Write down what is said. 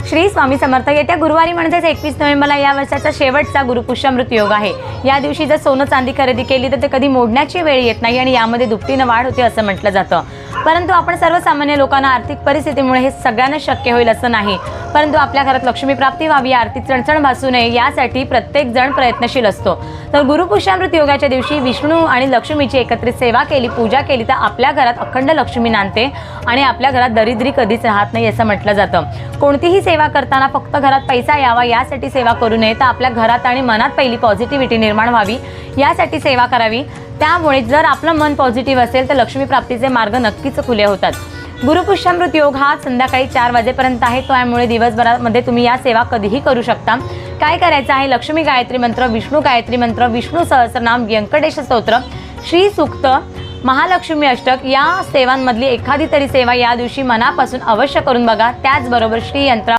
श्री स्वामी समर्थ। येत्या गुरुवारी म्हणजेच 21 नोव्हेंबरला या वर्षाचा शेवटचा गुरुपुष्यामृत योग आहे। या दिवशी जर सोनं चांदी खरेदी केली तर ते कधी मोडण्याची वेळ येत नाही आणि यामध्ये दुपटीनं वाढ होते असं म्हटलं जातं। परंतु आपण सर्वसामान्य लोकांना आर्थिक परिस्थितीमुळे हे सगळ्यांना शक्य होईल असं नाही, परंतु आपल्या घरात लक्ष्मी प्राप्ती व्हावी, आर्थिक चणचण भासू नये यासाठी प्रत्येक जण प्रयत्नशील असतो। तर गुरुपुष्यामृत योगाच्या दिवशी विष्णू आणि लक्ष्मीची एकत्रित सेवा केली, पूजा केली तर आपल्या घरात अखंड लक्ष्मी नांदते आणि आपल्या घरात दरिद्री कधीच राहत नाही असं म्हटलं जातं। कोणतीही सेवा करताना फक्त घरात पैसा यावा यासाठी सेवा करू नये, तर आपल्या घरात आणि मनात पहिली पॉझिटिव्हिटी निर्माण व्हावी यासाठी सेवा करावी। त्यामुळे जर आपलं मन पॉझिटिव्ह असेल तर लक्ष्मी प्राप्तीचे मार्ग नक्कीच खुले होतात। गुरुपुष्यामृत योग हा संध्याकाळी 4 वाजेपर्यंत आहे, त्यामुळे दिवसभरामध्ये तुम्ही या सेवा कधीही करू शकता। काय करायचं आहे? लक्ष्मी गायत्री मंत्र, विष्णू गायत्री मंत्र, विष्णू सहस्रनाम, व्यंकटेश स्तोत्र, श्री सूक्त, महालक्ष्मी अष्टक या सेवांमधली एखादी तरी सेवा या दिवशी मनापासून अवश्य करून बघा। त्याचबरोबर श्री यंत्र